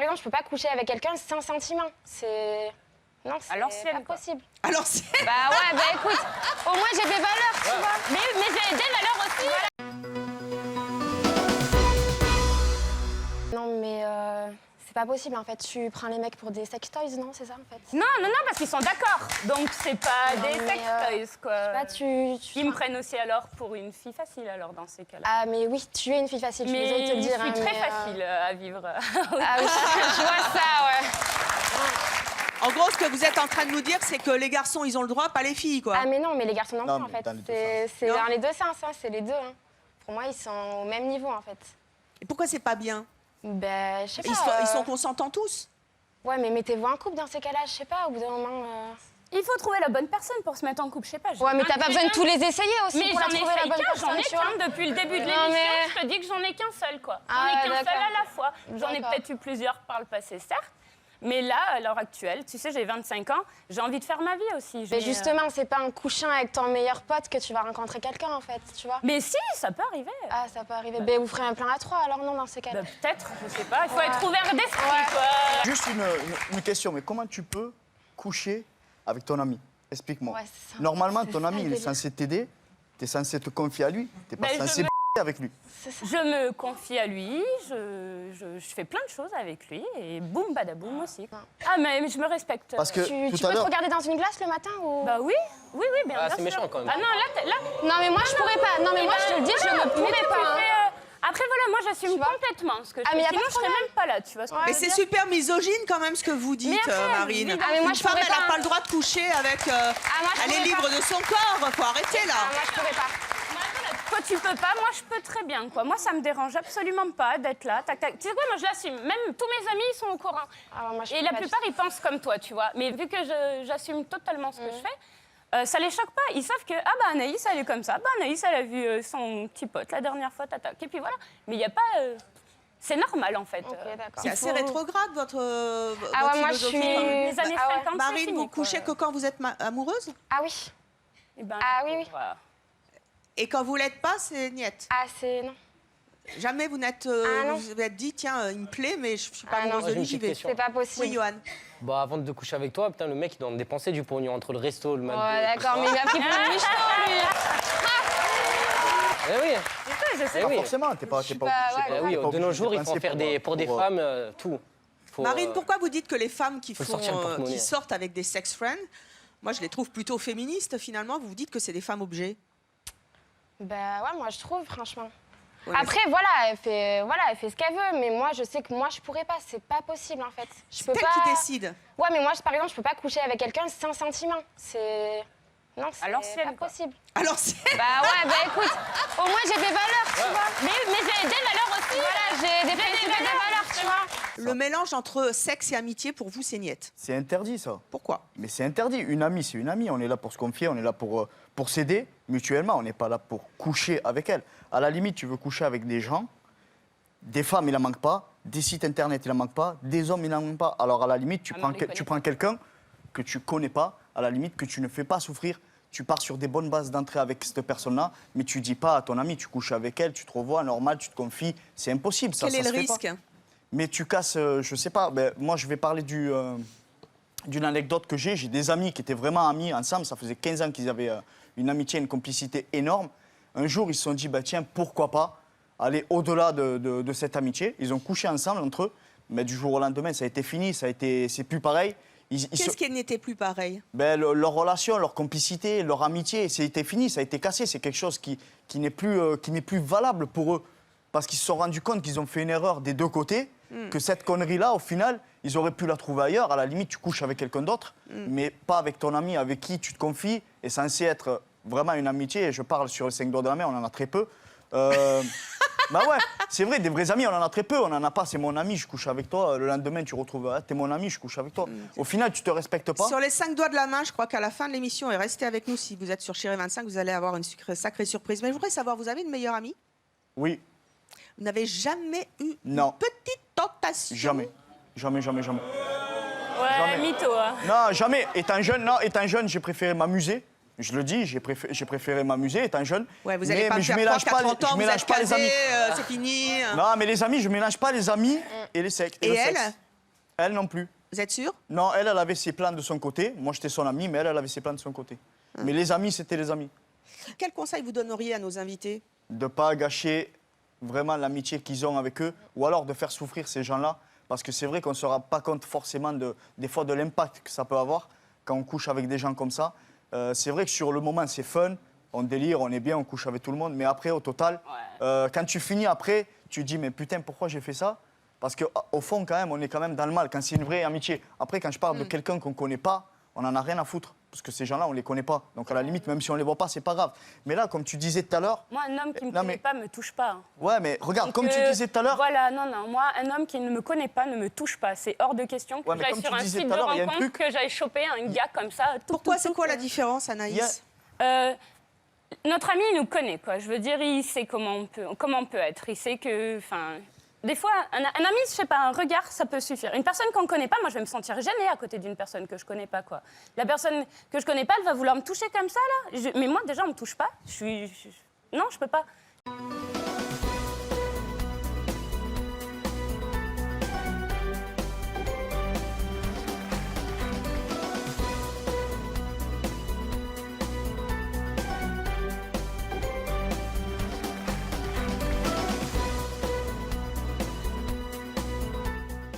par exemple, je peux pas coucher avec quelqu'un sans sentiment. C'est... Non, c'est pas possible. À l'ancienne. Bah ouais, bah écoute, au moins j'ai des valeurs, tu vois. Mais j'ai des valeurs aussi. Voilà. Non, mais c'est pas possible, en fait. Tu prends les mecs pour des sex toys, non? C'est ça, en fait? Non, parce qu'ils sont d'accord. Donc, c'est pas Non, des mais, sex toys, quoi. Je sais pas, Ils me prennent aussi alors pour une fille facile, alors, dans ces cas-là. Ah, mais oui, tu es une fille facile, je suis désolée de te le dire. Je suis très facile à vivre. Ah oui, je vois ça, ouais. En gros, ce que vous êtes en train de nous dire, c'est que les garçons, ils ont le droit, pas les filles, quoi. Ah, mais non, mais les garçons non Non, plus, en mais fait. dans les deux C'est dans les deux sens, hein, c'est les deux. Hein. Pour moi, ils sont au même niveau, en fait. Et pourquoi c'est pas bien? Ben, je sais pas. Ils sont consentants tous. Ouais, mais mettez-vous en couple dans ces cas-là, je sais pas, au bout d'un moment... Il faut trouver la bonne personne pour se mettre en couple, je sais pas. Ouais, mais t'as pas besoin de tous les essayer aussi Mais pour j'en la ai trouver la fait bonne qu'un, personne, j'en ai tu vois. qu'un depuis le début de Non, l'émission. mais- Je te dis que j'en ai qu'un seul, quoi. J'en Ah, ai qu'un seul d'accord. à la fois. J'en ai D'accord. peut-être eu plusieurs par le passé, certes. Mais là, à l'heure actuelle, tu sais, j'ai 25 ans, j'ai envie de faire ma vie aussi. Mais justement, c'est pas en couchant avec ton meilleur pote que tu vas rencontrer quelqu'un, en fait, tu vois. Mais si, ça peut arriver. Ah, ça peut arriver. Ben, vous ferez un plan à 3, alors non, dans ces cas-là. Bah, peut-être, je sais pas. Il faut être ouvert d'esprit, quoi. Juste une question, mais comment tu peux coucher avec ton ami? Explique-moi. Ouais, c'est ça. Normalement, C'est ton ça, ami, le il est délire. censé t'aider, tu es censé te confier à lui, tu n'es pas Ben, je censé me- avec lui. Je me confie à lui, je fais plein de choses avec lui, et boum, badaboum aussi. Ah, mais je me respecte. Parce que Tu tout à peux te l'heure, regarder dans une glace le matin ou... Bah oui, bien Ah, sûr. c'est méchant, quand même. Ah non, là... Non, mais moi, je pourrais pas. Non, mais moi, je te le dis, je ne pourrais pas. hein. Après, voilà, moi, j'assume Tu vois complètement ce que je Ah, mais fais. y a Sinon, pas de je serais problème. même pas là, tu vois ce que Ouais. je Mais veux c'est dire. super misogyne quand même ce que vous dites, Mais après, Marine. oui, Ah, mais moi, Une je femme, pourrais elle n'a pas. pas le droit de coucher avec... moi, je elle est pourrais libre pas. de son corps, faut arrêter là. Ah, moi, je pourrais pas. Toi, tu peux pas, moi, je peux très bien, quoi. Moi, ça me dérange absolument pas d'être là. Tac, tac. Tu sais quoi, moi, je l'assume. Même tous mes amis, ils sont au courant. Ah, moi, je Et peux la pas, plupart, ils pensent comme toi, tu vois. Mais vu que j'assume totalement ce que je fais, ça les choque pas. Ils savent que, ah bah Anaïs, elle est comme ça. Bah Anaïs, elle a vu son petit pote la dernière fois, tac, tac. Et puis voilà. Mais il n'y a pas... c'est normal, en fait. Ok, d'accord. C'est assez rétrograde, votre Ah ouais, votre moi, je philosophie, suis... quand même. Les années Ah ouais. 50, c'est Marine, fini, vous quoi. couchez que quand vous êtes amoureuse? Ah oui. Eh ben, Ah oui, oui. voilà. Et quand vous l'êtes pas, c'est niette. Ah, c'est... Non. Jamais vous n'êtes Ah, non. vous vous êtes dit, tiens, il me plaît, mais je suis pas Ah, non. amoureuse Moi, de j'ai une lui, j'y petite vais. question. C'est pas possible. Oui, Johan. Bah, avant de coucher avec toi, putain, le mec, il doit me dépenser du pognon entre le resto, le McDo. Ouais, d'accord, mais il a pris pour le Michelin, lui. Eh oui, Je sais. eh pas oui. forcément, t'es pas pas- ouais, Eh oui, de nos jours, il faut en faire pour des femmes, tout. Faut, Marine, pourquoi vous dites que les femmes faut sortir le porte-monnaie. qui sortent avec des sex friends, moi je les trouve plutôt féministes finalement, vous dites que c'est des femmes objets? Bah ouais, moi, je trouve, franchement. Ouais, mais Après, voilà, elle fait ce qu'elle veut, mais moi, je sais que moi, je pourrais pas. C'est pas possible, en fait. Je peux c'est elle pas... qui décide. Ouais, mais moi, par exemple, je peux pas coucher avec quelqu'un sans sentiment. C'est... Non, c'est À l'ancienne, pas quoi. possible. Alors c'est... Bah ouais, bah écoute, au moins, j'ai des valeurs, tu vois. Mais j'ai des valeurs aussi. Voilà, j'ai des principes et des valeurs, tu vois. Le mélange entre sexe et amitié, pour vous, c'est niette. C'est interdit, ça. Pourquoi? Mais c'est interdit. Une amie, c'est une amie. On est là pour se confier, on est là pour s'aider mutuellement. On n'est pas là pour coucher avec elle. À la limite, tu veux coucher avec des gens, des femmes, il n'en manque pas, des sites internet, il n'en manque pas, des hommes, il n'en manque pas. Alors à la limite, tu Ah, mais on prends, les connaît tu prends quelqu'un que tu connais pas, à la limite, que tu ne fais pas souffrir. Tu pars sur des bonnes bases d'entrée avec cette personne-là, mais tu dis pas à ton ami, tu couches avec elle, tu te revois, normal, tu te confies. C'est impossible, ça. Quel ça est se le fait pas. risque? Mais tu casses, je sais pas, ben, moi je vais parler d'une anecdote que j'ai. J'ai des amis qui étaient vraiment amis ensemble, ça faisait 15 ans qu'ils avaient une amitié, une complicité énorme. Un jour, ils se sont dit, bah, tiens, pourquoi pas aller au-delà de cette amitié. Ils ont couché ensemble entre eux, mais du jour au lendemain, ça a été fini, c'est plus pareil. Qu'est-ce qui n'était plus pareil? Ben, leur relation, leur complicité, leur amitié, c'était fini, ça a été cassé. C'est quelque chose qui n'est plus valable pour eux. Parce qu'ils se sont rendus compte qu'ils ont fait une erreur des deux côtés, que cette connerie-là, au final, ils auraient pu la trouver ailleurs. À la limite, tu couches avec quelqu'un d'autre, mais pas avec ton ami, avec qui tu te confies, est censé être vraiment une amitié. Et je parle sur les 5 doigts de la main, on en a très peu. Bah ouais, c'est vrai, des vrais amis, on en a très peu. On en a pas, c'est mon ami, je couche avec toi. Le lendemain, tu retrouves, ah, t'es mon ami, je couche avec toi. Au final, tu te respectes pas. Sur les 5 doigts de la main, je crois qu'à la fin de l'émission, et restez avec nous si vous êtes sur Chérie 25, vous allez avoir une sacrée surprise. Mais je voudrais savoir, vous avez une meilleure amie? Oui, Vous n'avez jamais eu Non. une petite tentation? jamais. Jamais, jamais, jamais. Ouais, Jamais. mytho. Hein. Non, jamais. Étant jeune, j'ai préféré m'amuser. Je le dis, j'ai préféré m'amuser étant jeune. Ouais, vous n'allez pas me je faire mélange croire qu'à pas, 30 ans, je vous mélange êtes pas les amis. casés, c'est fini. Non, mais les amis, je mélange pas les amis et les sexes. Et le elle sexe. Elle non plus. Vous êtes sûr? Non, elle avait ses plans de son côté. Moi, j'étais son ami, mais elle avait ses plans de son côté. Mais les amis, c'était les amis. Quel conseil vous donneriez à nos invités? De ne pas gâcher vraiment l'amitié qu'ils ont avec eux, ou alors de faire souffrir ces gens-là, parce que c'est vrai qu'on ne se rend pas compte forcément des fois de l'impact que ça peut avoir quand on couche avec des gens comme ça. C'est vrai que sur le moment, c'est fun, on délire, on est bien, on couche avec tout le monde, mais après, au total, quand tu finis après, tu te dis, mais putain, pourquoi j'ai fait ça? Parce qu'au fond, quand même, on est quand même dans le mal, quand c'est une vraie amitié. Après, quand je parle de quelqu'un qu'on ne connaît pas, on n'en a rien à foutre. Parce que ces gens-là, on ne les connaît pas. Donc, à la limite, même si on ne les voit pas, c'est pas grave. Mais là, comme tu disais tout à l'heure... Moi, un homme qui ne me Non, connaît mais- pas me touche pas. Hein. Ouais, mais regarde, Donc, comme tu disais tout à l'heure... Voilà, non. Moi, un homme qui ne me connaît pas ne me touche pas. C'est hors de question que Ouais, mais j'aille comme sur tu un disais site tout à de l'heure, il y a un rencontre, truc- que j'aille choper un gars comme ça. Pourquoi? C'est quoi la différence, Anaïs? Notre ami, il nous connaît, quoi. Je veux dire, il sait comment on peut être. Il sait que... Enfin, des fois, un ami, je sais pas, un regard, ça peut suffire. Une personne qu'on ne connaît pas, moi, je vais me sentir gênée à côté d'une personne que je connais pas, quoi. La personne que je connais pas, elle va vouloir me toucher comme ça, là. Mais moi, déjà, on me touche pas. Non, je peux pas.